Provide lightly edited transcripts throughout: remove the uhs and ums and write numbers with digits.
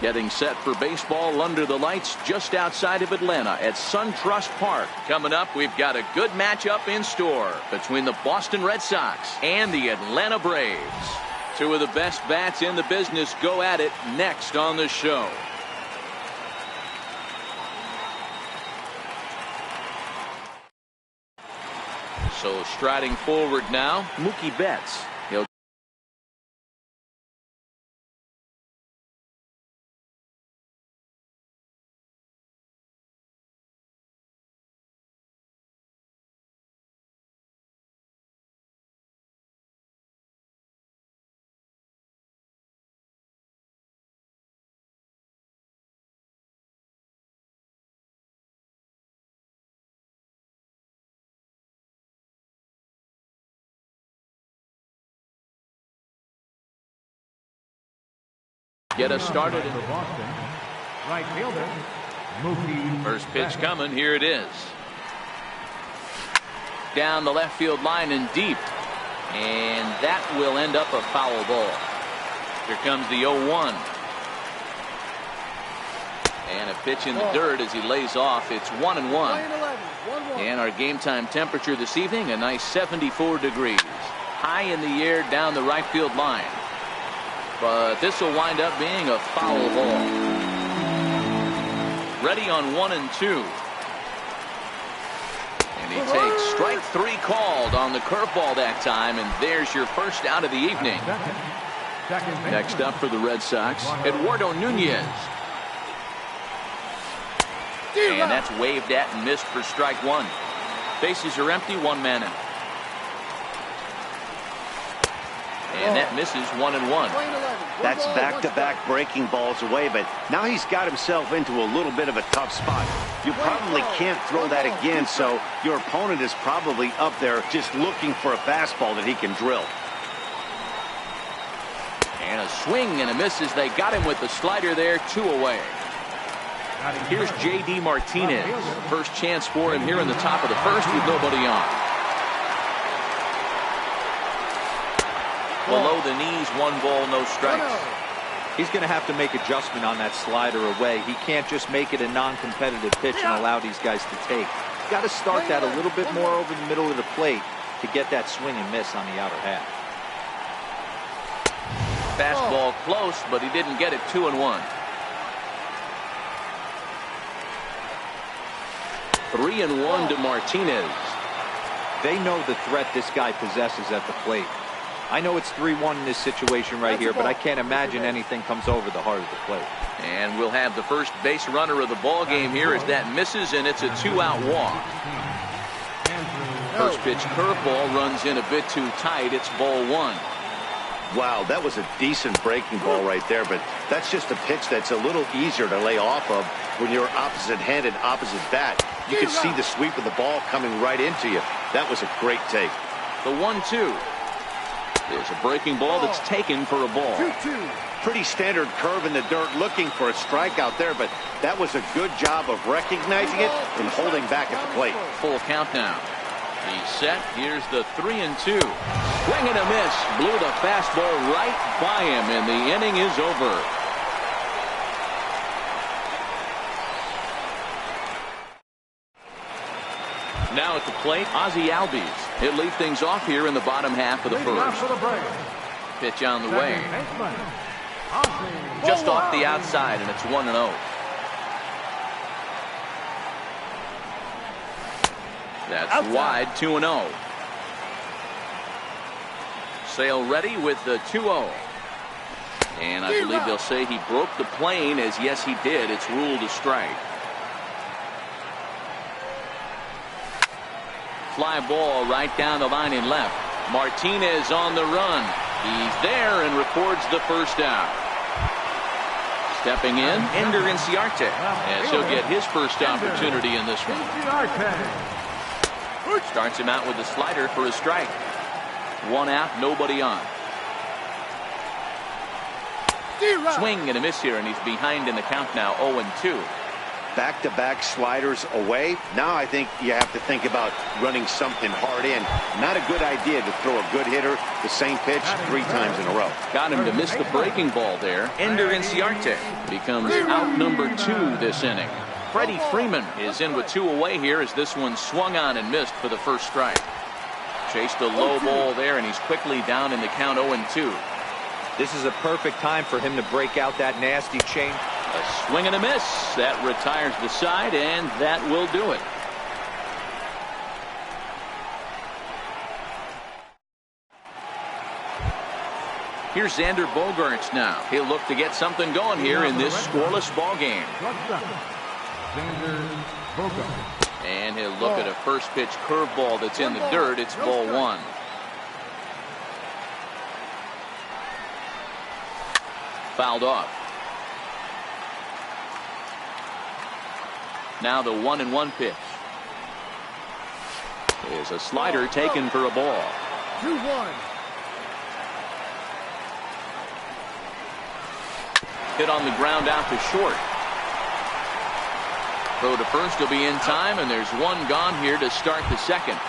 Getting set for baseball under the lights just outside of Atlanta at SunTrust Park. Coming up, we've got a good matchup in store between the Boston Red Sox and the Atlanta Braves. Two of the best bats in the business go at it next on the show. So striding forward now, Mookie Betts. He'll get us started. For Boston, right fielder, Mookie. First pitch coming. Here it is. Down the left field line and deep. And that will end up a foul ball. Here comes the 0-1. And a pitch in the dirt as he lays off. It's 1-1. And our game time temperature this evening, a nice 74 degrees. High in the air down the right field line. But this will wind up being a foul ball. Ready on 1 and 2. And he takes strike 3 called on the curveball that time. And there's your first out of the evening. Next up for the Red Sox, Eduardo Nunez. And that's waved at and missed for strike 1. Bases are empty, 1 man out. And that misses 1-1. That's back-to-back breaking balls away, but now he's got himself into a little bit of a tough spot. You probably can't throw that again, so your opponent is probably up there just looking for a fastball that he can drill. And a swing and a miss as they got him with the slider there, 2 away. Here's J.D. Martinez. First chance for him here in the top of the first with nobody on. Below the knees, 1 ball, no strikes. He's going to have to make adjustment on that slider away. He can't just make it a non-competitive pitch and allow these guys to take. Got to start that a little bit more over the middle of the plate to get that swing and miss on the outer half. Fastball close, but he didn't get it. 2-1. 3-1 to Martinez. They know the threat this guy possesses at the plate. I know it's 3-1 in this situation right here, but I can't imagine anything comes over the heart of the plate. And we'll have the first base runner of the ball game here as that misses, and it's a 2-out walk. First pitch curveball runs in a bit too tight. It's ball 1. Wow, that was a decent breaking ball right there, but that's just a pitch that's a little easier to lay off of when you're opposite-handed, opposite bat. You can see the sweep of the ball coming right into you. That was a great take. The 1-2. There's a breaking ball that's taken for a ball. Pretty standard curve in the dirt, looking for a strikeout there, but that was a good job of recognizing it and holding back at the plate. Full count now. He's set. Here's the 3-2. Swing and a miss. Blew the fastball right by him, and the inning is over. Now at the plate, Ozzie Albies. He'll lead things off here in the bottom half of the first. Pitch on the way. Just off the outside, and it's 1-0. That's wide, 2-0. Sale ready with the 2-0. And I believe they'll say he broke the plane, as yes he did. It's ruled a strike. Fly ball right down the line in left. Martinez on the run. He's there and records the first out. Stepping in, Ender Inciarte, as he'll get his first opportunity in this one. Starts him out with a slider for a strike. 1 out, nobody on. Swing and a miss here, and he's behind in the count now, 0-2. back-to-back sliders away. Now I think you have to think about running something hard in. Not a good idea to throw a good hitter the same pitch 3 times in a row. Got him to miss the breaking ball there. Ender Inciarte becomes out number 2 this inning. Freddie Freeman is in with 2 away here as this one swung on and missed for the first strike. Chased a low ball there, and he's quickly down in the count 0-2. This is a perfect time for him to break out that nasty change. A swing and a miss. That retires the side, and that will do it. Here's Xander Bogaerts now. He'll look to get something going here in this scoreless ball game. And he'll look at a first pitch curveball that's in the dirt. It's ball 1. Fouled off. Now the 1-1 pitch is a slider taken for a ball. 2-1. Hit on the ground out to short. Throw to first will be in time, and there's one gone here to start the second.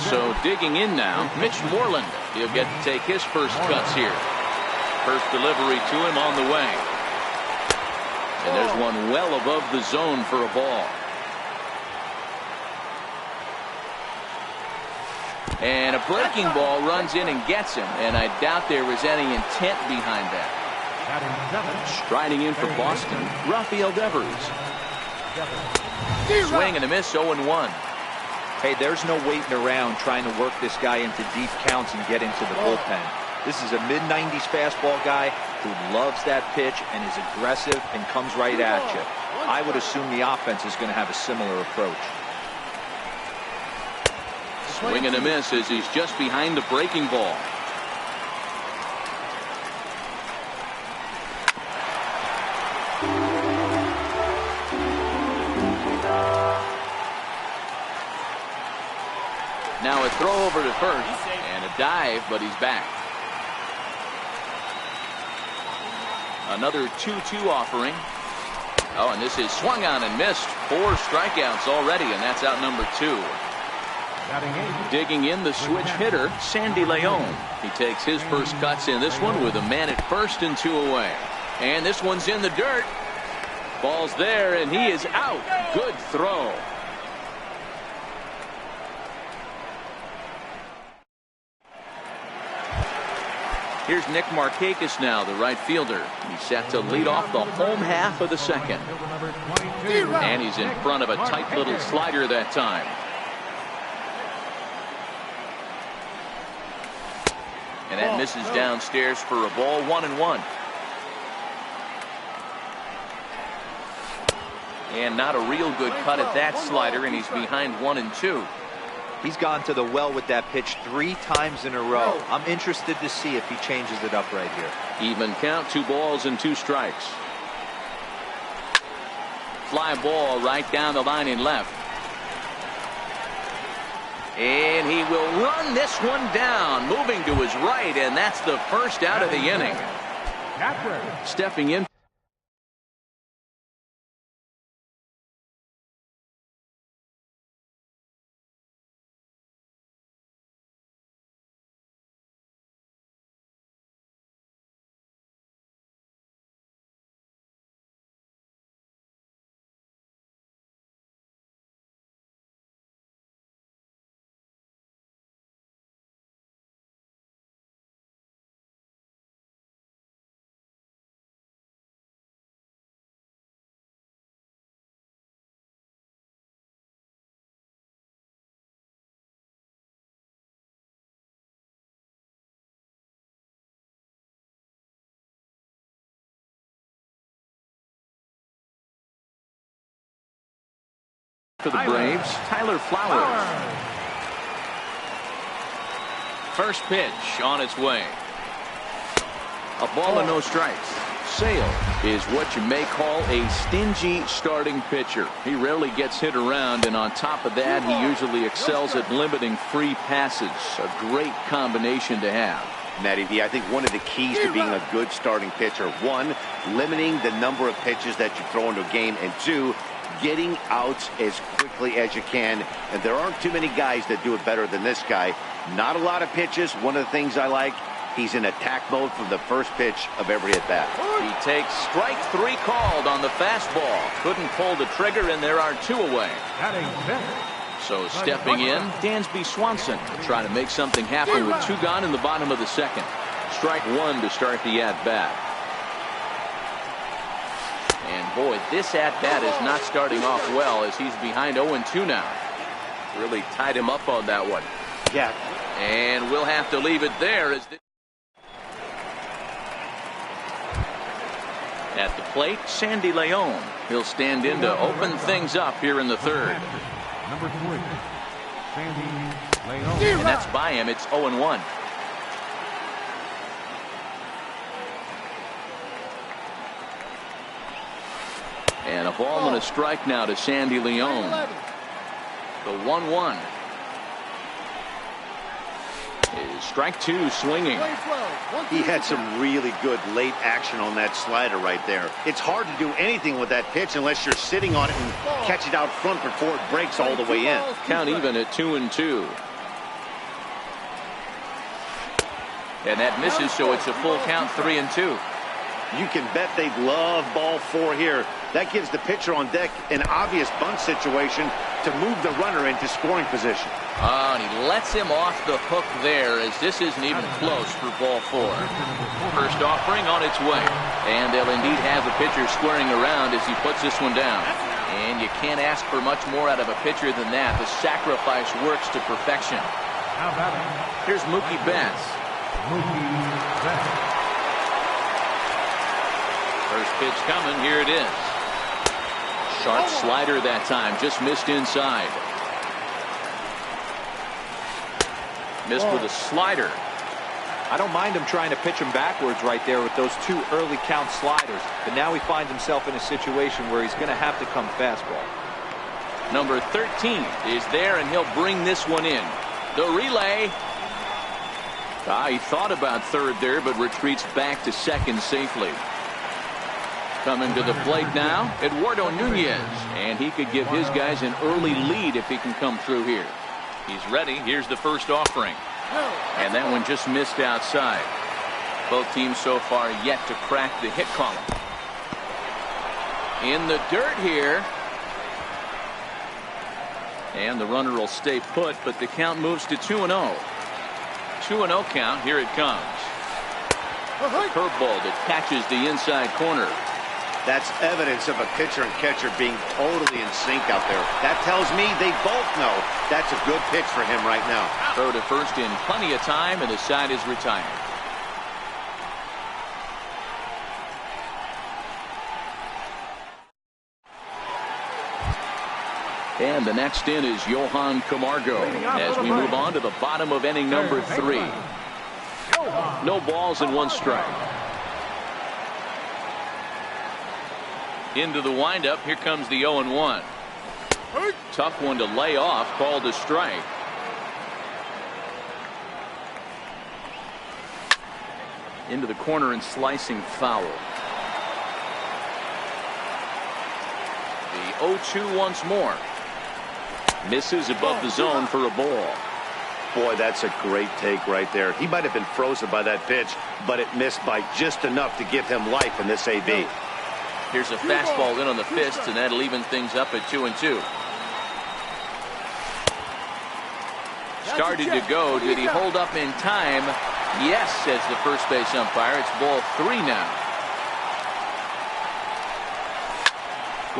So digging in now, Mitch Moreland. He'll get to take his first cuts here. First delivery to him on the way. And there's one well above the zone for a ball. And a breaking ball runs in and gets him, and I doubt there was any intent behind that. Striding in for Boston, Rafael Devers. Swing and a miss, 0-1. Hey, there's no waiting around trying to work this guy into deep counts and get into the bullpen. This is a mid-90s fastball guy who loves that pitch and is aggressive and comes right at you. I would assume the offense is going to have a similar approach. Swing and a miss as he's just behind the breaking ball. Now a throw over to first and a dive, but he's back. Another 2-2 offering. Oh, and this is swung on and missed. 4 strikeouts already, and that's out number 2. Digging in the switch hitter, Sandy Leon. He takes his first cuts in this one with a man at first and 2 away. And this one's in the dirt. Ball's there, and he is out. Good throw. Here's Nick Markakis now, the right fielder. He's set to lead off the home half of the second. And he's in front of a tight little slider that time. And that misses downstairs for a ball, 1-1. And not a real good cut at that slider, and he's behind 1-2. He's gone to the well with that pitch 3 times in a row. I'm interested to see if he changes it up right here. Even count, 2 balls and 2 strikes. Fly ball right down the line in left. And he will run this one down, moving to his right, and that's the first out of the inning. Stepping in. For the Braves, Tyler Flowers. First pitch on its way. A ball and no strikes. Sale is what you may call a stingy starting pitcher. He rarely gets hit around, and on top of that, he usually excels at limiting free passes. A great combination to have. Matty V, I think one of the keys to being a good starting pitcher, one, limiting the number of pitches that you throw into a game, and 2, getting outs as quickly as you can. And there aren't too many guys that do it better than this guy. Not a lot of pitches. One of the things I like, he's in attack mode from the first pitch of every at-bat. He takes strike 3 called on the fastball. Couldn't pull the trigger, and there are 2 away. So stepping in, Dansby Swanson trying to make something happen with 2 gone in the bottom of the second. Strike 1 to start the at-bat. And boy, this at-bat is not starting off well as he's behind 0-2 now. Really tied him up on that one. Yeah. And we'll have to leave it there as at the plate, Sandy Leon. He'll stand in to open things up here in the third. Number 3, Sandy Leon. And that's by him. It's 0-1. And a ball and a strike now to Sandy Leon. The 1-1. Is strike 2 swinging. He had some really good late action on that slider right there. It's hard to do anything with that pitch unless you're sitting on it and catch it out front before it breaks all the way in. Count even at 2-2. And that misses, so it's a full count, 3-2. You can bet they'd love ball 4 here. That gives the pitcher on deck an obvious bunt situation to move the runner into scoring position. Oh, and he lets him off the hook there as this isn't even close for ball 4. First offering on its way. And they'll indeed have the pitcher squaring around as he puts this one down. And you can't ask for much more out of a pitcher than that. The sacrifice works to perfection. Here's Mookie Betts. First pitch coming. Here it is. Sharp slider that time. Just missed inside. Missed with a slider. I don't mind him trying to pitch him backwards right there with those 2 early count sliders. But now he finds himself in a situation where he's going to have to come fastball. Number 13 is there, and he'll bring this one in. The relay. He thought about third there, but retreats back to second safely. Coming to the plate now, Eduardo Nunez. And he could give his guys an early lead if he can come through here. He's ready. Here's the first offering. And that one just missed outside. Both teams so far yet to crack the hit column. In the dirt here. And the runner will stay put, but the count moves to 2-0. 2-0 count. Here it comes. Curveball that catches the inside corner. That's evidence of a pitcher and catcher being totally in sync out there. That tells me they both know that's a good pitch for him right now. Throw to first in plenty of time, and the side is retired. And the next in is Johan Camargo as we move on to the bottom of inning number 3. No balls and 1 strike. Into the windup. Here comes the 0-1. Tough one to lay off. Called a strike. Into the corner and slicing foul. The 0-2 once more. Misses above the zone for a ball. Boy, that's a great take right there. He might have been frozen by that pitch, but it missed by just enough to give him life in this AB. Here's a fastball in on the fists, and that'll even things up at 2-2. Started to go. Did he hold up in time? Yes, says the first base umpire. It's ball 3 now.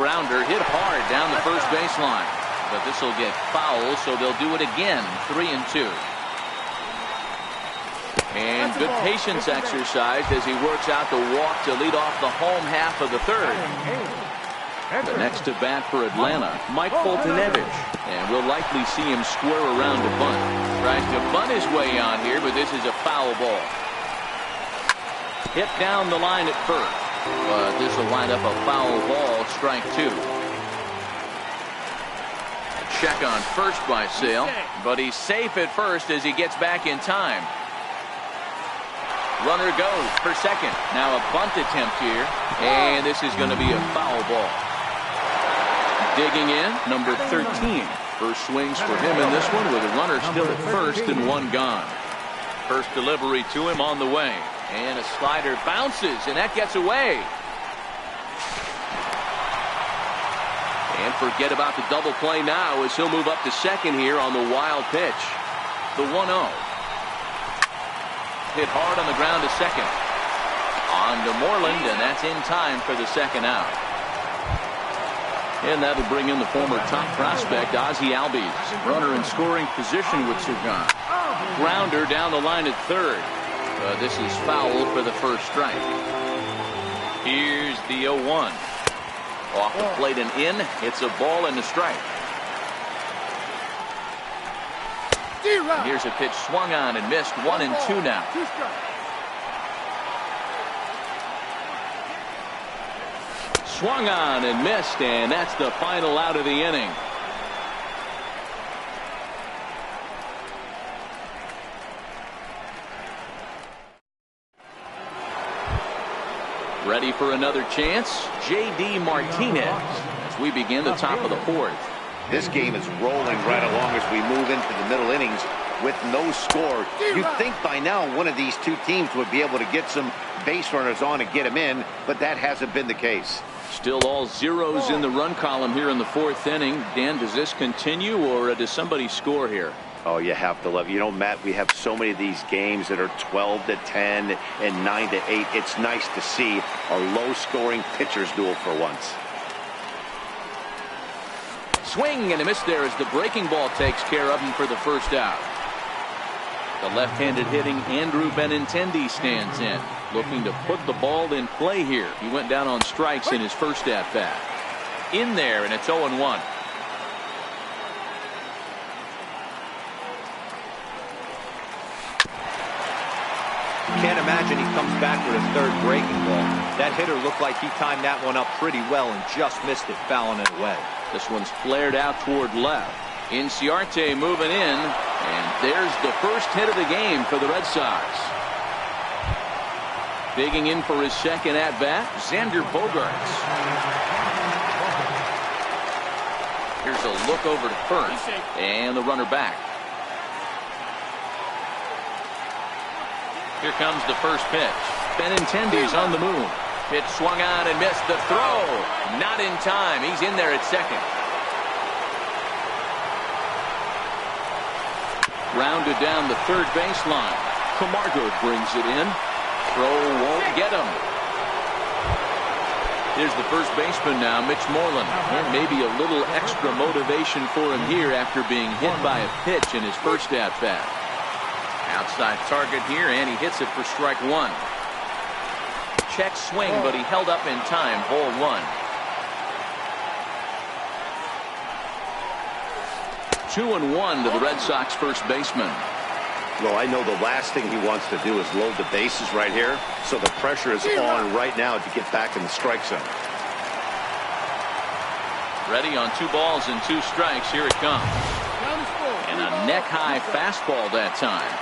Grounder hit hard down the first baseline. But this will get foul, so they'll do it again. 3-2. And good patience exercise as he works out the walk to lead off the home half of the third. The next to bat for Atlanta, Mike Foltynewicz. And we'll likely see him square around to bunt. Tries to bunt his way on here, but this is a foul ball. Hit down the line at first. But this will wind up a foul ball, strike 2. Check on first by Sale, but he's safe at first as he gets back in time. Runner goes for second. Now a bunt attempt here, and this is going to be a foul ball. Digging in, number 13. First swings for him in this one with a runner still at first and one gone. First delivery to him on the way. And a slider bounces, and that gets away. And forget about the double play now as he'll move up to second here on the wild pitch. The 1-0. Hit hard on the ground to second. On to Moreland, and that's in time for the second out. And that'll bring in the former top prospect, Ozzie Albies. Runner in scoring position with Sagan. Grounder down the line at third. This is foul for the first strike. Here's the 0-1. Off the plate and in. It's a ball and a strike. Here's a pitch swung on and missed. 1-2 now. Swung on and missed, and that's the final out of the inning. Ready for another chance? J.D. Martinez as we begin the top of the fourth. This game is rolling right along as we move into the middle innings with no score. You'd think by now one of these two teams would be able to get some base runners on and get them in, but that hasn't been the case. Still all zeros in the run column here in the fourth inning. Dan, does this continue, or does somebody score here? Oh, you have to love. You know, Matt, we have so many of these games that are 12-10 and 9-8. It's nice to see a low-scoring pitcher's duel for once. Swing and a miss there as the breaking ball takes care of him for the first out. The left-handed hitting Andrew Benintendi stands in, looking to put the ball in play here. He went down on strikes in his first at-bat. In there, and it's 0-1. Can't imagine he comes back with a third breaking ball. That hitter looked like he timed that one up pretty well and just missed it, fouling it away. This one's flared out toward left. Inciarte moving in, and there's the first hit of the game for the Red Sox. Digging in for his second at-bat, Xander Bogaerts. Here's a look over to first, and the runner back. Here comes the first pitch. Benintendi's on the move. Pitch swung on and missed. The throw. Not in time. He's in there at second. Rounded down the third baseline. Camargo brings it in. Throw won't get him. Here's the first baseman now, Mitch Moreland. And maybe a little extra motivation for him here after being hit by a pitch in his first at-bat. Outside target here, and he hits it for strike one. Check swing, but he held up in time. Ball one. 2-1 to the Red Sox first baseman. Well, I know the last thing he wants to do is load the bases right here, so the pressure is on right now to get back in the strike zone. Ready on 2 balls and 2 strikes. Here it comes. And a neck-high fastball that time.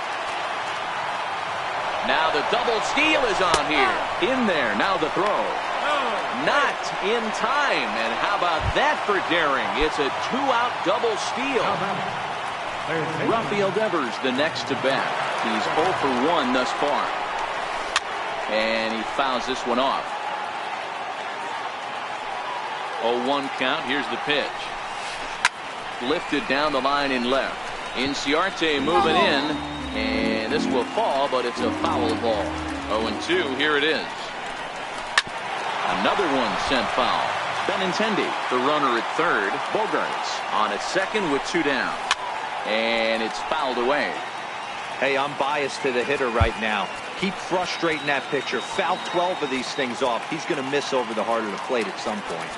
Now the double steal is on here. In there. Now the throw. Not in time. And how about that for daring? It's a 2-out double steal. Rafael Devers the next to bat. He's 0 for 1 thus far. And he fouls this one off. 0-1 count. Here's the pitch. Lifted down the line in left. Inciarte moving in. And this will fall, but it's a foul ball. 0-2. Here it is. Another one sent foul. Benintendi, the runner at third. Bogaerts on at second with 2 down. And it's fouled away. Hey, I'm biased to the hitter right now. Keep frustrating that pitcher. Foul 12 of these things off. He's going to miss over the heart of the plate at some point.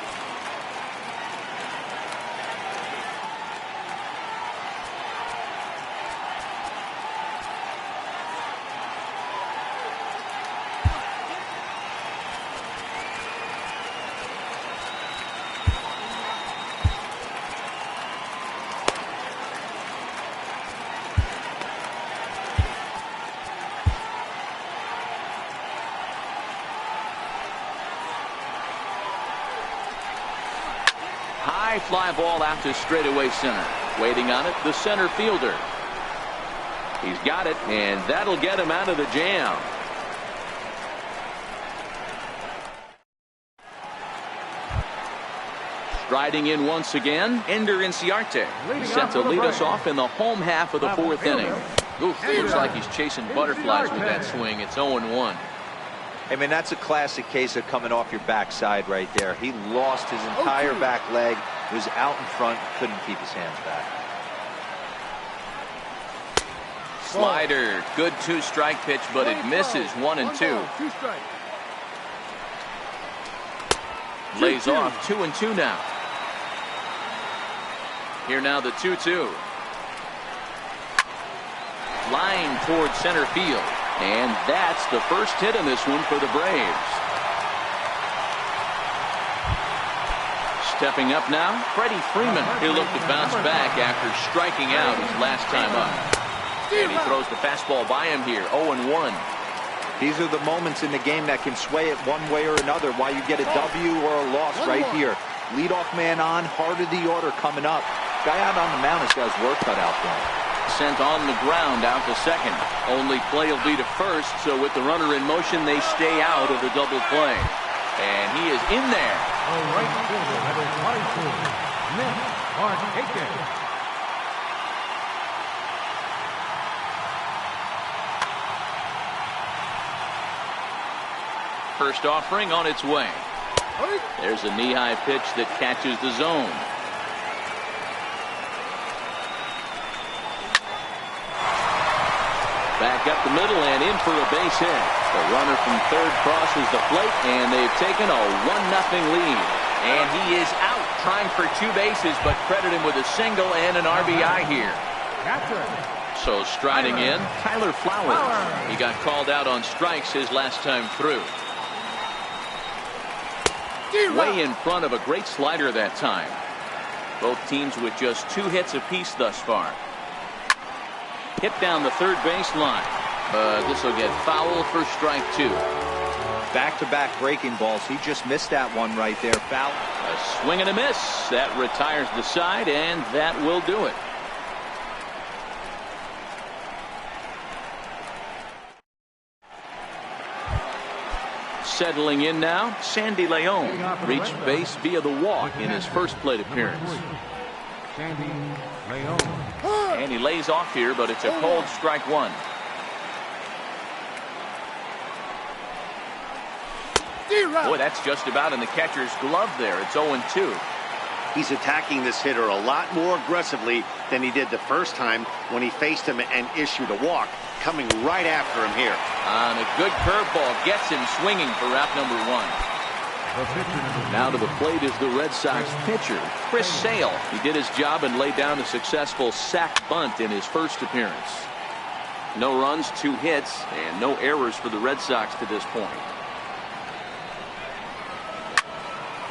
High fly ball out to straightaway center. Waiting on it, the center fielder. He's got it, and that'll get him out of the jam. Striding in once again, Ender Inciarte. He's set to lead us off in the home half of the fourth inning. Oof, looks like he's chasing butterflies with that swing. It's 0-1. I mean, that's a classic case of coming off your backside right there. He lost his entire back leg, was out in front, couldn't keep his hands back. Slider, good 2-strike pitch, but it misses 1-2. Lays off 2-2 now. Here now the 2-2. Line towards center field. And that's the first hit in this one for the Braves. Stepping up now, Freddie Freeman. He'll look to bounce back after striking out his last time up. And he throws the fastball by him here, 0-1. These are the moments in the game that can sway it one way or another, why you get a W or a loss right here. Leadoff man on, heart of the order coming up. Guy out on the mound has got his work cut out for him. Sent on the ground out to second. Only play will be to first, so with the runner in motion, they stay out of the double play. And he is in there. Right fielder, number 22, Nick Martinez. First offering on its way. There's a knee-high pitch that catches the zone. Back up the middle and in for a base hit. The runner from third crosses the plate, and they've taken a 1-0 lead. And he is out trying for 2 bases, but credit him with a single and an RBI here. So striding in, Tyler Flowers. He got called out on strikes his last time through. Way in front of a great slider that time. Both teams with just 2 hits apiece thus far. Hit down the third baseline. This will get foul for strike 2. Back-to-back breaking balls. He just missed that one right there. Foul. A swing and a miss. That retires the side, and that will do it. Settling in now, Sandy Leon reached base via the walk in his first plate appearance. Sandy Leon. And he lays off here, but it's a cold strike 1. Boy, that's just about in the catcher's glove there. It's 0-2. He's attacking this hitter a lot more aggressively than he did the first time when he faced him and issued a walk. Coming right after him here. On a good curveball, gets him swinging for out number 1. Now to the plate is the Red Sox pitcher, Chris Sale. He did his job and laid down a successful sac bunt in his first appearance. No runs, 2 hits, and no errors for the Red Sox to this point.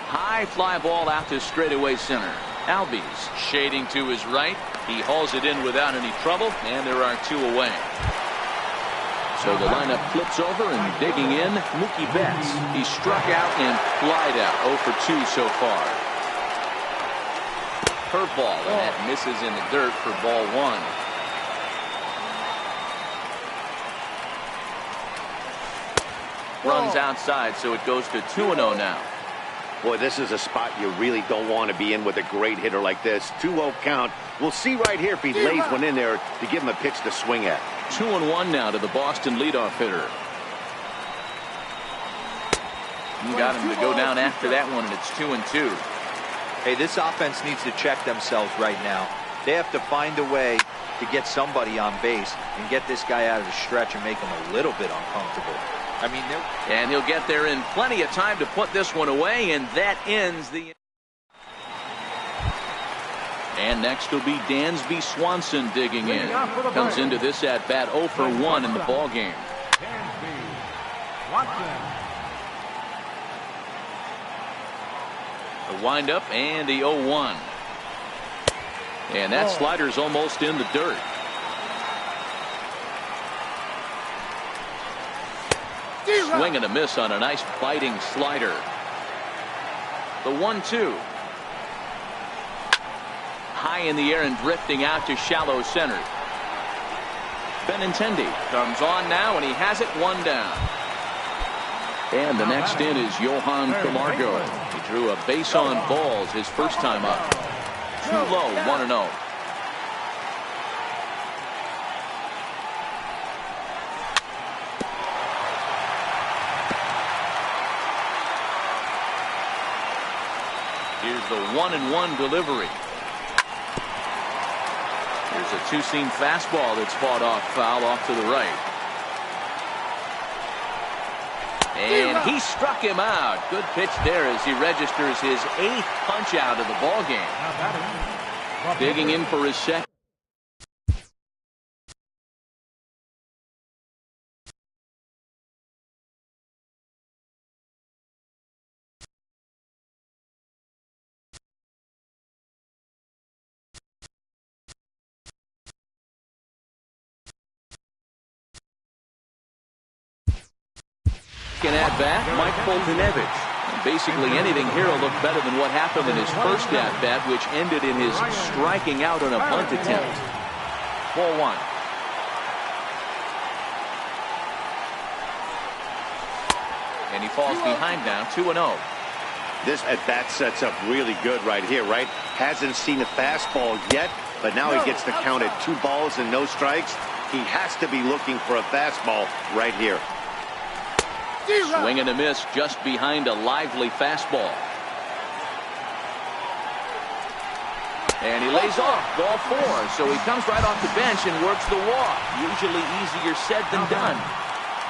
High fly ball out to straightaway center. Albies shading to his right. He hauls it in without any trouble, and there are 2 away. So the lineup flips over, and digging in, Mookie Betts. He struck out and flied out. 0 for 2 so far. Curveball, and that misses in the dirt for ball 1. Runs outside, so it goes to 2-0 now. Boy, this is a spot you really don't want to be in with a great hitter like this. 2-0 count. We'll see right here if he lays one in there to give him a pitch to swing at. 2-1 now to the Boston leadoff hitter. You got him to go down after that one, and it's 2-2. Hey, this offense needs to check themselves right now. They have to find a way to get somebody on base and get this guy out of the stretch and make him a little bit uncomfortable. I mean, and he'll get there in plenty of time to put this one away, and that ends the. And next will be Dansby Swanson digging in. Comes into this at bat 0 for 1 in the ball game. Dansby Swanson. The windup and the 0-1. And that slider's almost in the dirt. Swing and a miss on a nice biting slider. The 1-2. high in the air and drifting out to shallow center. Benintendi comes on now, and he has it 1 down. And the next in is Johan Camargo. He drew a base on balls his first time up. Too low, 1-0. Here's the 1-1 delivery. Here's a two-seam fastball that's fought off foul off to the right. And he struck him out. Good pitch there as he registers his 8th punch out of the ball game. Digging in for his second. At bat, Mike Foltynewicz. Basically anything here will look better than what happened in his first at bat, which ended in his striking out on a bunt attempt. Ball 1. And he falls behind now, 2-0. This at bat sets up really good right here, right? Hasn't seen a fastball yet, but now he gets the count at 2 balls and no strikes. He has to be looking for a fastball right here. Swing and a miss just behind a lively fastball. And he lays off, ball 4. So he comes right off the bench and works the walk. Usually easier said than done.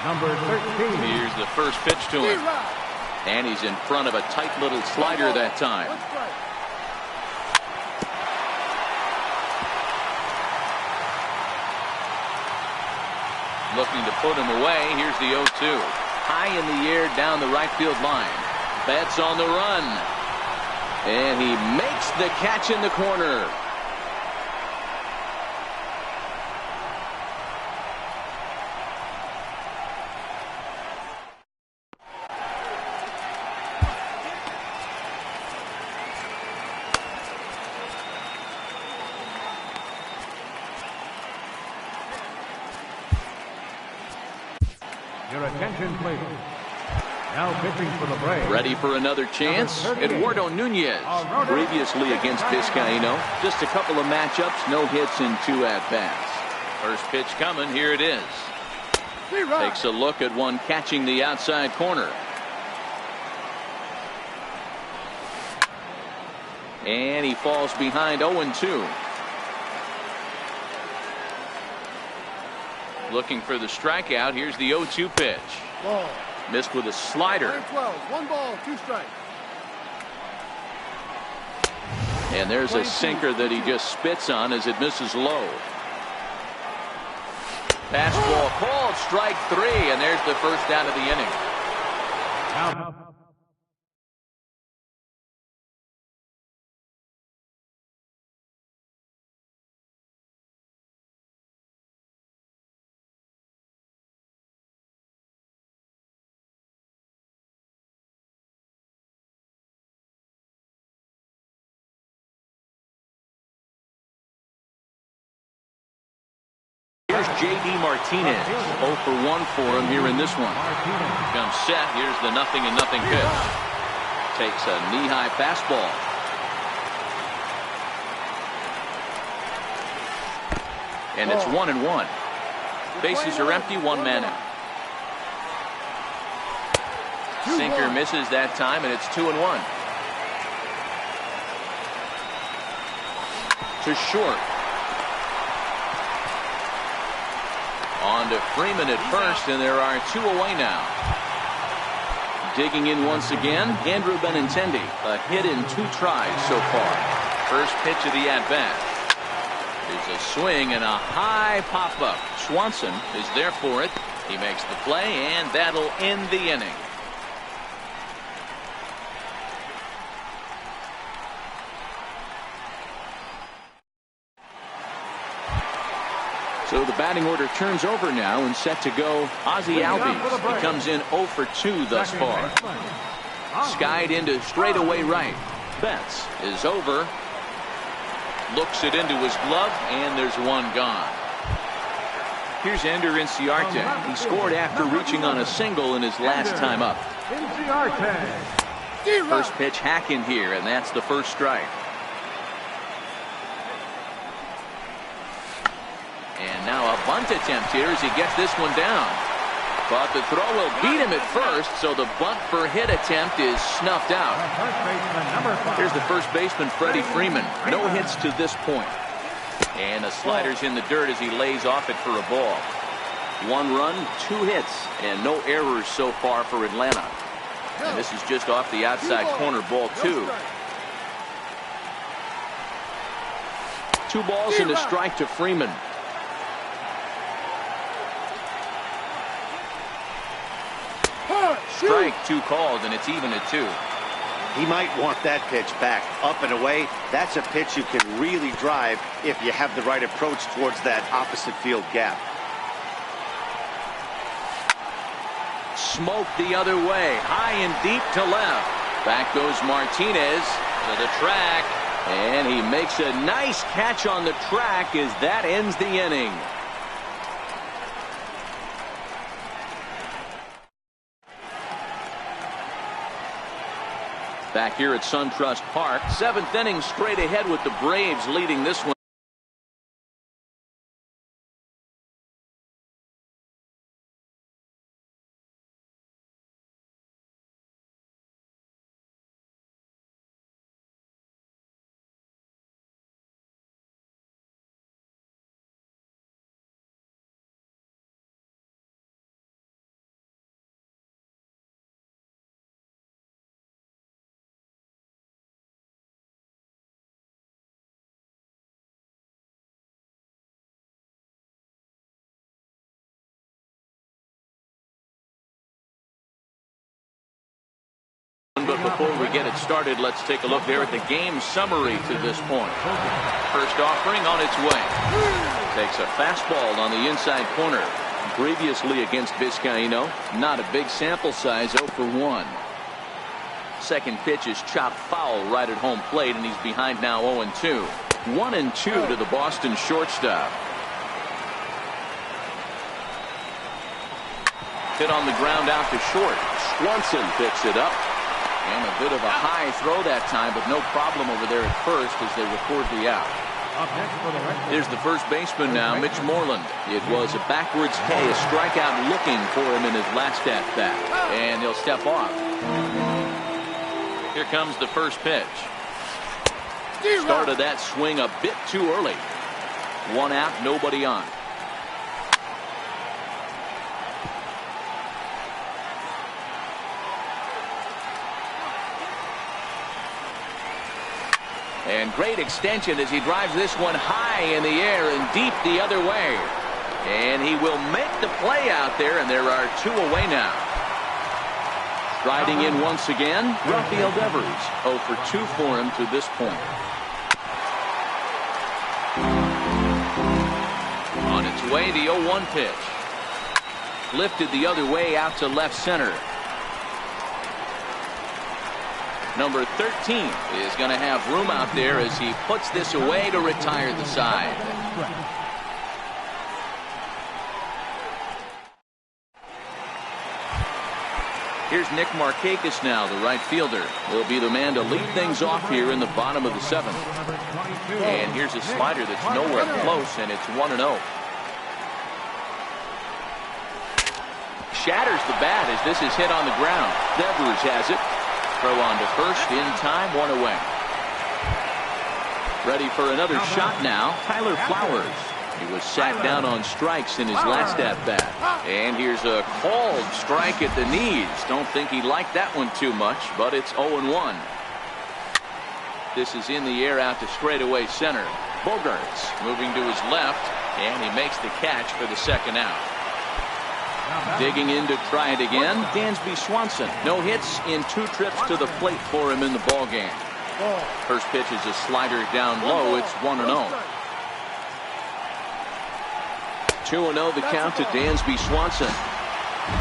Number 13. Here's the first pitch to him. And he's in front of a tight little slider that time. Looking to put him away. Here's the 0-2. High in the air down the right field line. Betts on the run. And he makes the catch in the corner. Your attention, please. Now pitching for the Braves. Ready for another chance? Eduardo Nunez. Previously against Vizcaíno. Just a couple of matchups, no hits and 2 at-bats. First pitch coming, here it is. Takes a look at one catching the outside corner. And he falls behind 0-2. Looking for the strikeout. Here's the 0-2 pitch. Ball. Missed with a slider. 12. 1 ball, 2 strikes. And there's a sinker that he just spits on as it misses low. Fastball called, strike 3, and there's the first out of the inning. Out. Here's J.D. Martinez. 0 for 1 for him here in this one. Comes set. Here's the 0-0 pitch. Takes a knee-high fastball. And it's 1-1. Bases are empty. 1 man out. Sinker misses that time, and it's 2-1. To short. On to Freeman at first, and there are 2 away now. Digging in once again, Andrew Benintendi. A hit in 2 tries so far. First pitch of the at-bat. There's a swing and a high pop-up. Swanson is there for it. He makes the play, and that'll end the inning. So the batting order turns over now and set to go. Ozzie Albies. He comes in 0 for 2 thus far. Skied into straightaway right. Betts is over. Looks it into his glove, and there's one gone. Here's Ender Inciarte. He scored after reaching on a single in his last time up. First pitch hack in here, and that's the first strike. And now a bunt attempt here as he gets this one down. But the throw will beat him at first, so the bunt for hit attempt is snuffed out. Here's the first baseman, Freddie Freeman. No hits to this point. And the slider's in the dirt as he lays off it for a ball. 1 run, 2 hits, and no errors so far for Atlanta. And this is just off the outside corner, ball 2. 2 balls and a strike to Freeman. Strike 2 called, and it's even at 2. He might want that pitch back. Up and away, that's a pitch you can really drive if you have the right approach towards that opposite field gap. Smoke the other way, high and deep to left. Back goes Martinez to the track, and he makes a nice catch on the track as that ends the inning. Back here at SunTrust Park, 7th inning straight ahead with the Braves leading this one. But before we get it started, let's take a look there at the game summary to this point. First offering on its way. Takes a fastball on the inside corner. Previously against Vizcaíno, not a big sample size, 0 for 1. Second pitch is chopped foul right at home plate, and he's behind now 0-2. 1-2 to the Boston shortstop. Hit on the ground out to short. Swanson picks it up. And a bit of a high throw that time, but no problem over there at first as they record the out. Here's the first baseman now, Mitch Moreland. It was a backwards K, a strikeout looking for him in his last at bat. And he'll step off. Here comes the first pitch. Started that swing a bit too early. 1 out, nobody on. And great extension as he drives this one high in the air and deep the other way. And he will make the play out there, and there are 2 away now. Striding in once again, Rafael Devers. 0 for 2 for him to this point. On its way, the 0-1 pitch. Lifted the other way out to left center. Number 13 is going to have room out there as he puts this away to retire the side. Here's Nick Markakis now, the right fielder. Will be the man to lead things off here in the bottom of the 7th. And here's a slider that's nowhere close, and it's 1-0. Shatters the bat as this is hit on the ground. Devers has it. Throw on to first in time, 1 away. Ready for another shot now, Tyler Flowers. He was sat down on strikes in his last at-bat. And here's a called strike at the knees. Don't think he liked that one too much, but it's 0-1. This is in the air out to straightaway center. Bogarts moving to his left, and he makes the catch for the second out. Digging in to try it again, Dansby Swanson. No hits in 2 trips to the plate for him in the ballgame. First pitch is a slider down low. It's 1-0. 2-0 the count to Dansby Swanson.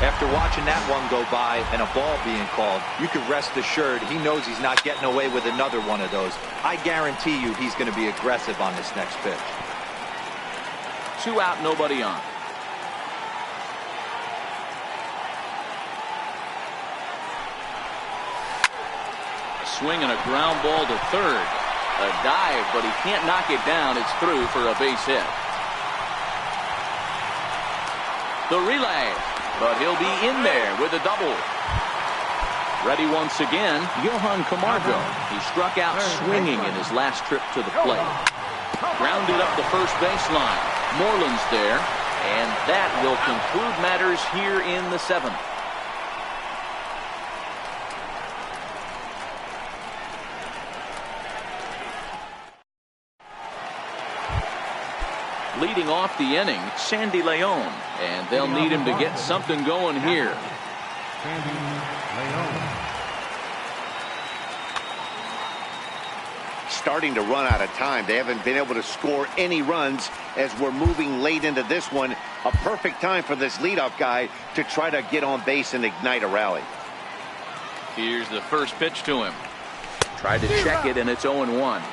After watching that one go by and a ball being called, you can rest assured he knows he's not getting away with another one of those. I guarantee you he's going to be aggressive on this next pitch. 2 out, nobody on. A swing and a ground ball to third. A dive, but he can't knock it down. It's through for a base hit. The relay, but he'll be in there with a double. Ready once again, Johan Camargo. He struck out swinging in his last trip to the plate. Grounded up the first baseline. Moreland's there, and that will conclude matters here in the 7th. Leading off the inning, Sandy Leon, and they'll need him to get something going here. Sandy Leon. Starting to run out of time. They haven't been able to score any runs as we're moving late into this one. A perfect time for this leadoff guy to try to get on base and ignite a rally. Here's the first pitch to him. Tried to check it, and it's 0-1.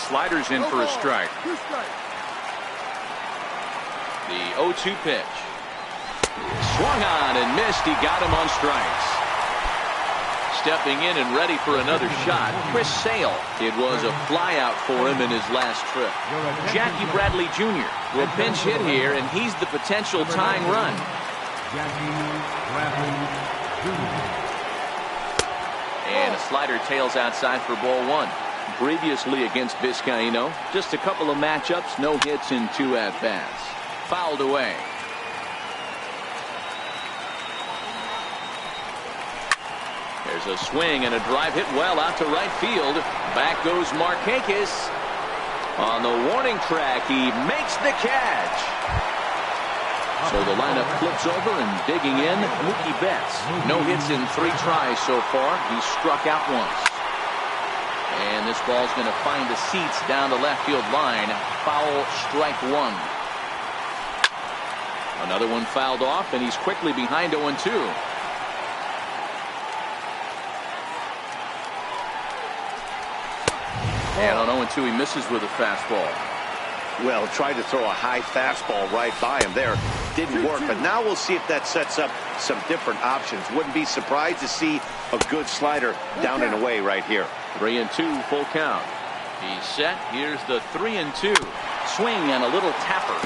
Sliders in for a strike. The 0-2 pitch. Swung on and missed. He got him on strikes. Stepping in and ready for another shot, Chris Sale. It was a flyout for him in his last trip. Jackie Bradley Jr. will pinch hit here, and he's the potential tying run. Jackie Bradley Jr. And a slider tails outside for ball 1. Previously against Vizcaíno, just a couple of matchups, no hits in 2 at-bats. Fouled away. There's a swing and a drive hit well out to right field. Back goes Markakis. On the warning track, he makes the catch. So the lineup flips over and digging in, Mookie Betts. No hits in 3 tries so far. He struck out once. And this ball's going to find the seats down the left field line. Foul, strike 1. Another one fouled off, and he's quickly behind 0-2. And on 0-2, he misses with a fastball. Well, tried to throw a high fastball right by him there. Didn't work, but now we'll see if that sets up some different options. Wouldn't be surprised to see a good slider down and away right here. 3-2, full count. He's set. Here's the 3-2. Swing and a little tapper.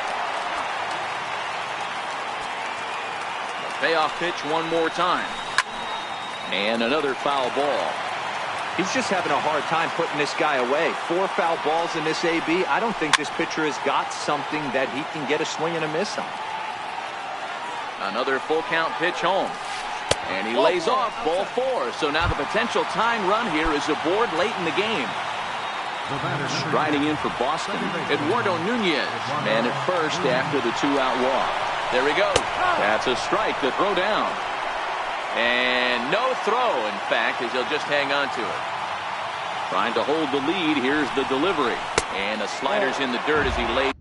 The payoff pitch one more time. And another foul ball. He's just having a hard time putting this guy away. 4 foul balls in this AB. I don't think this pitcher has got something that he can get a swing and a miss on. Another full count pitch home. And he lays off ball 4. So now the potential tying run here is aboard late in the game. Riding in for Boston, Eduardo Nunez. Man at first after the 2-out walk. There he goes. That's a strike to throw down. And no throw, in fact, as he'll just hang on to it. Trying to hold the lead. Here's the delivery. And the slider's in the dirt as he lays.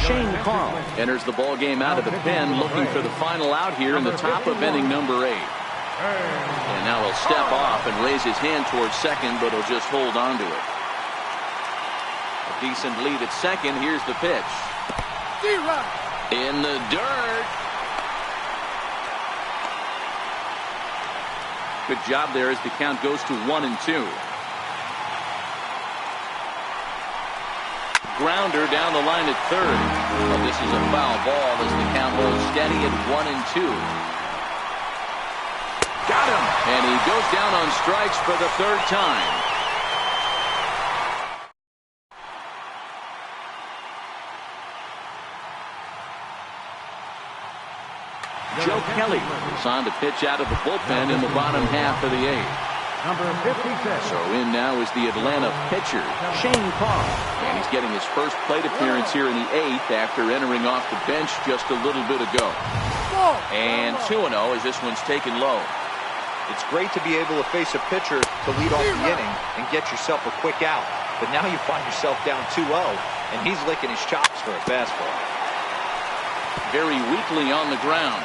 Shane Carl enters the ball game out of the pen, looking for the final out here in the top of inning number 8. And now he'll step off and raise his hand towards second, but he'll just hold on to it. A decent lead at second. Here's the pitch. In the dirt. Good job there as the count goes to 1-2. Grounder down the line at third. Well, this is a foul ball as the count holds steady at 1-2. Got him. And he goes down on strikes for the 3rd time. Joe Kelly is on to pitch out of the bullpen in the bottom half of the 8th. Number 56. So in now is the Atlanta pitcher, Shane Carl. And he's getting his first plate appearance here in the 8th after entering off the bench just a little bit ago. And 2-0 as this one's taken low. It's great to be able to face a pitcher to lead off the inning and get yourself a quick out. But now you find yourself down 2-0, and he's licking his chops for a fastball. Very weakly on the ground.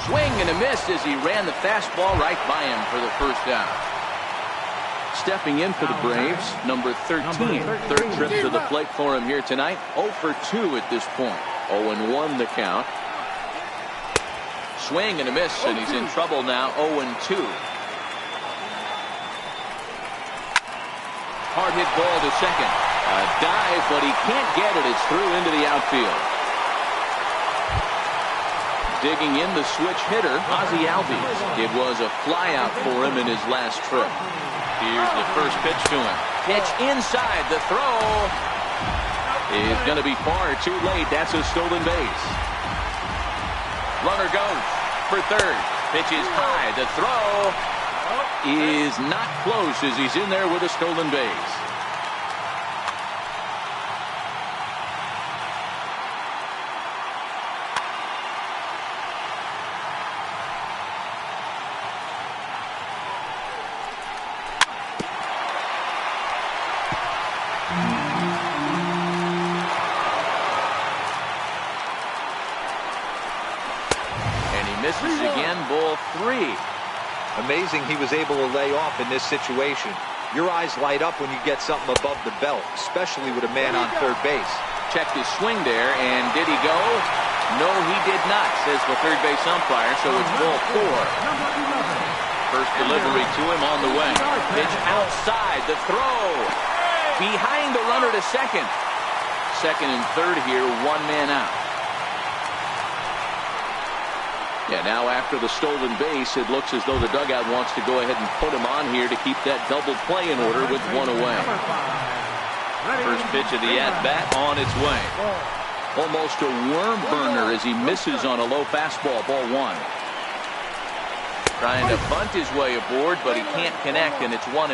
Swing and a miss as he ran the fastball right by him for the first out. Stepping in for the Braves, number 13. Third trip to the plate for him here tonight. 0 for 2 at this point. 0-1 the count. Swing and a miss, and he's in trouble now. 0-2. Hard hit ball to second. A dive, but he can't get it. It's through into the outfield. Digging in the switch hitter, Ozzie Albies. It was a flyout for him in his last trip. Here's the first pitch to him. Pitch inside. The throw is going to be far too late. That's a stolen base. Runner goes for third. Pitch is high. The throw is not close as he's in there with a stolen base. Misses again, ball 3. Amazing he was able to lay off in this situation. Your eyes light up when you get something above the belt, especially with a man on third base. Checked his swing there, and did he go? No, he did not, says the third base umpire, so it's ball 4. First delivery to him on the way. Pitch outside, the throw. Behind the runner to second. Second and third here, one man out. Yeah, now after the stolen base, it looks as though the dugout wants to go ahead and put him on here to keep that double play in order with one away. First pitch of the at-bat on its way. Almost a worm burner as he misses on a low fastball, ball 1. Trying to bunt his way aboard, but he can't connect, and it's 1-1.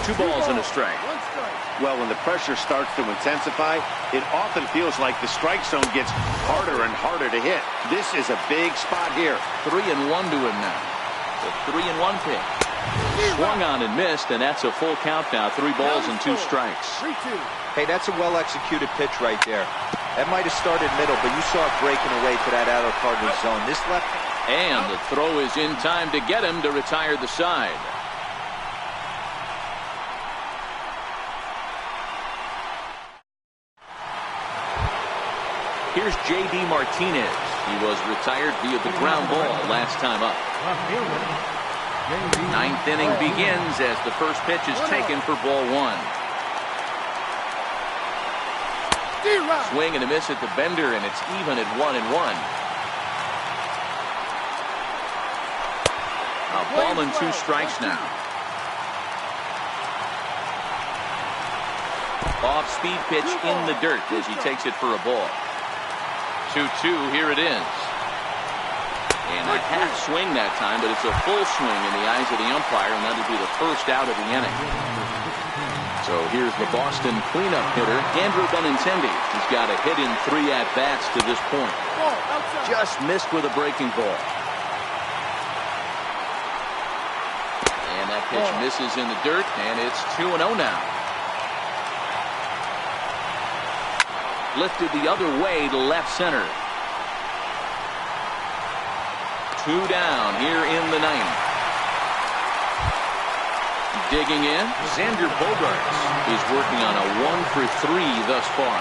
Two balls and a strike. Well, when the pressure starts to intensify, it often feels like the strike zone gets harder and harder to hit. This is a big spot here. 3-1 to him now. The 3-1 pitch. Swung on and missed, and that's a full count now. 3 balls and 2 strikes. Hey, that's a well-executed pitch right there. That might have started middle, but you saw it breaking away to that outer part of the zone. This left. And the throw is in time to get him to retire the side. Here's J.D. Martinez. He was retired via the ground ball last time up. Ninth inning begins as the first pitch is taken for ball 1. Swing and a miss at the bender, and it's even at 1-1. A ball and 2 strikes now. Off-speed pitch in the dirt as he takes it for a ball. 2-2, here it is. And a half swing that time, but it's a full swing in the eyes of the umpire, and that'll be the first out of the inning. So here's the Boston cleanup hitter, Andrew Benintendi. He's got a hit in 3 at-bats to this point. Just missed with a breaking ball. And that pitch misses in the dirt, and it's 2-0 now. Lifted the other way to left center. 2 down here in the 9th. Digging in, Xander Bogaerts is working on a 1 for 3 thus far.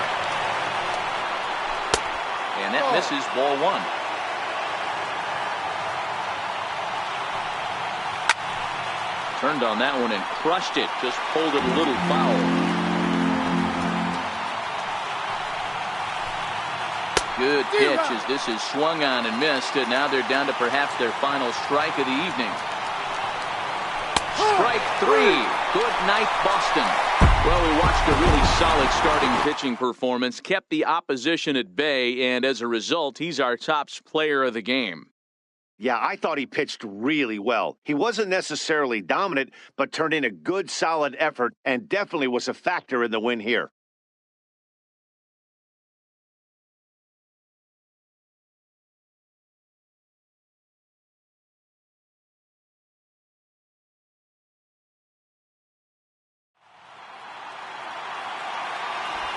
And that misses, ball 1. Turned on that one and crushed it. Just pulled it a little foul. Good pitch as this is swung on and missed, and now they're down to perhaps their final strike of the evening. Strike 3. Good night, Boston. Well, we watched a really solid starting pitching performance, kept the opposition at bay, and as a result, he's our top player of the game. Yeah, I thought he pitched really well. He wasn't necessarily dominant, but turned in a good, solid effort and definitely was a factor in the win here.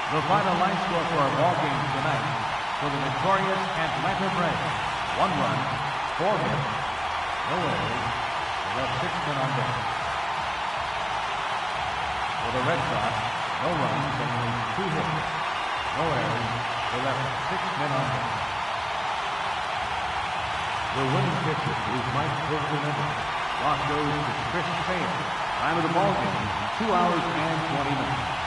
The final line score for our ball game tonight for the victorious Atlanta Braves: 1 run, 4 hits, no errors. They left 6 men on deck. For the Red Sox, no runs and only 2 hits, no errors. They left 6 men on deck. The winning pitcher is Mike Wilson. Loss goes to Chris Sale. Time of the ball game, 2 hours and 20 minutes.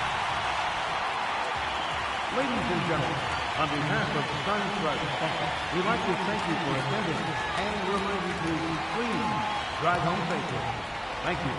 Ladies and gentlemen, on behalf of Suntrust Bank, we'd like to thank you for attending, and remember to please drive home safely. Thank you.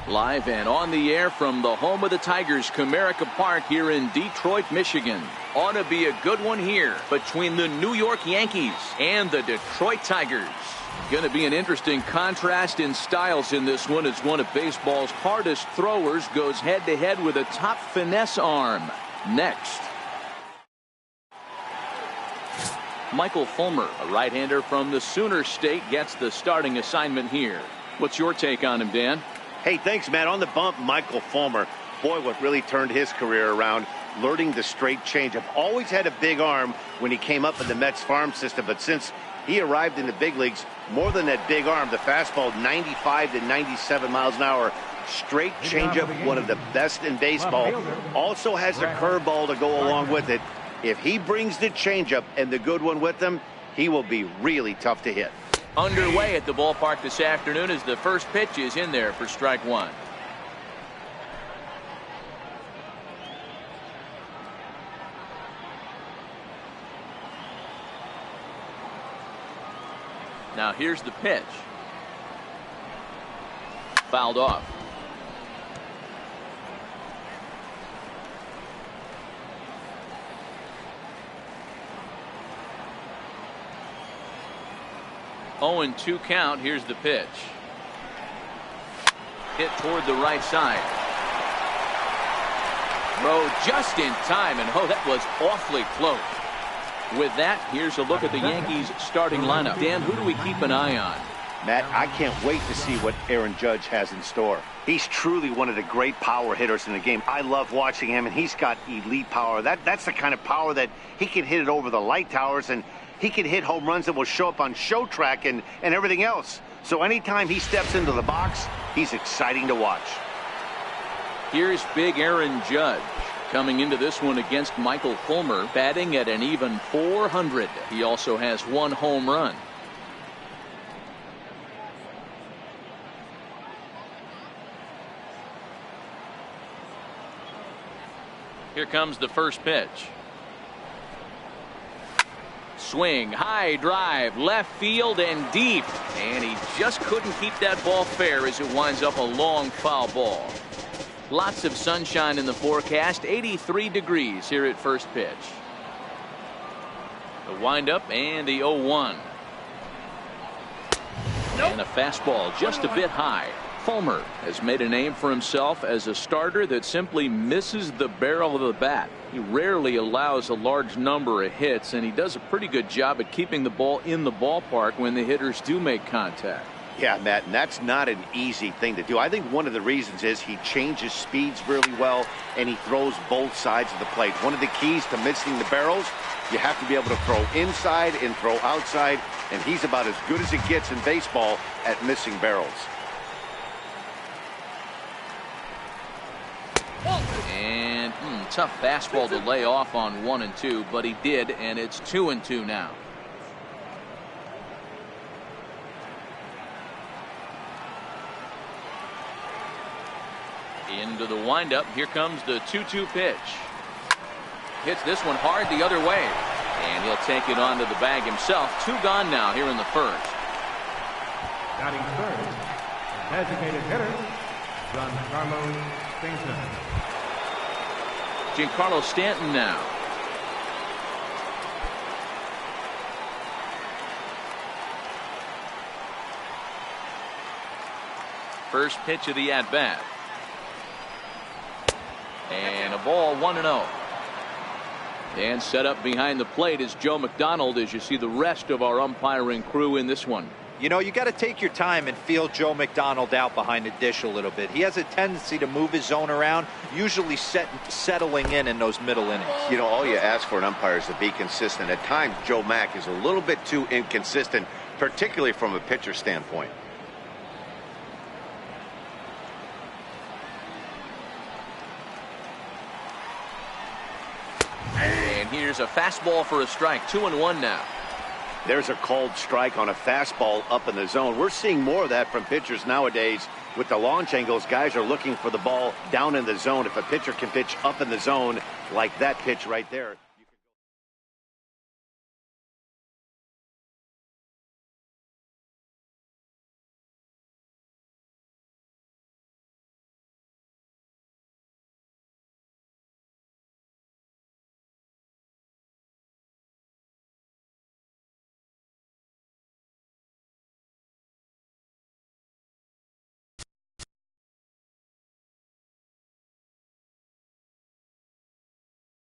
Live and on the air from the home of the Tigers, Comerica Park here in Detroit, Michigan. Ought to be a good one here between the New York Yankees and the Detroit Tigers. Going to be an interesting contrast in styles in this one as one of baseball's hardest throwers goes head-to-head with a top finesse arm. Next. Michael Fulmer, a right-hander from the Sooner State, gets the starting assignment here. What's your take on him, Dan? Hey, thanks, Matt. On the bump, Michael Fulmer. Boy, what really turned his career around, learning the straight changeup. Always had a big arm when he came up in the Mets farm system, but since he arrived in the big leagues, more than that big arm, the fastball 95 to 97 miles an hour. Straight changeup, one of the best in baseball. Also has a curveball to go along with it. If he brings the changeup and the good one with him, he will be really tough to hit. Underway at the ballpark this afternoon as the first pitch is in there for strike one. Now here's the pitch. Fouled off. Oh, and 2 count. Here's the pitch. Hit toward the right side. Throw just in time, and oh, that was awfully close. With that, here's a look at the Yankees starting lineup. Dan, who do we keep an eye on? Matt, I can't wait to see what Aaron Judge has in store. He's truly one of the great power hitters in the game. I love watching him, and he's got elite power. That's the kind of power that he can hit it over the light towers, and he can hit home runs that will show up on show track and everything else. So anytime he steps into the box, he's exciting to watch. Here's big Aaron Judge coming into this one against Michael Fulmer, batting at an even .400. He also has 1 home run. Here comes the first pitch. Swing, high drive, left field and deep. And he just couldn't keep that ball fair as it winds up a long foul ball. Lots of sunshine in the forecast, 83 degrees here at first pitch. The windup and the 0-1. And a fastball just a bit high. Fulmer has made a name for himself as a starter that simply misses the barrel of the bat. He rarely allows a large number of hits, and he does a pretty good job at keeping the ball in the ballpark when the hitters do make contact. Yeah, Matt, and that's not an easy thing to do. I think one of the reasons is he changes speeds really well, and he throws both sides of the plate. One of the keys to missing the barrels, you have to be able to throw inside and throw outside, and he's about as good as it gets in baseball at missing barrels. And tough fastball to lay off on 1 and 2, but he did, and it's 2 and 2 now. Into the windup. Here comes the 2-2 pitch. Hits this one hard the other way, and he'll take it onto the bag himself. 2 gone now here in the first. Batting third, designated hitter, Giancarlo Stanton. Giancarlo Stanton now. First pitch of the at-bat. And a ball 1-0. And set up behind the plate is Joe McDonald as you see the rest of our umpiring crew in this one. You know, you got to take your time and feel Joe McDonald out behind the dish a little bit. He has a tendency to move his zone around, usually settling in those middle innings. You know, all you ask for an umpire is to be consistent. At times, Joe Mack is a little bit too inconsistent, particularly from a pitcher standpoint. And here's a fastball for a strike. 2-1 now. There's a called strike on a fastball up in the zone. We're seeing more of that from pitchers nowadays. With the launch angles, guys are looking for the ball down in the zone. If a pitcher can pitch up in the zone like that pitch right there.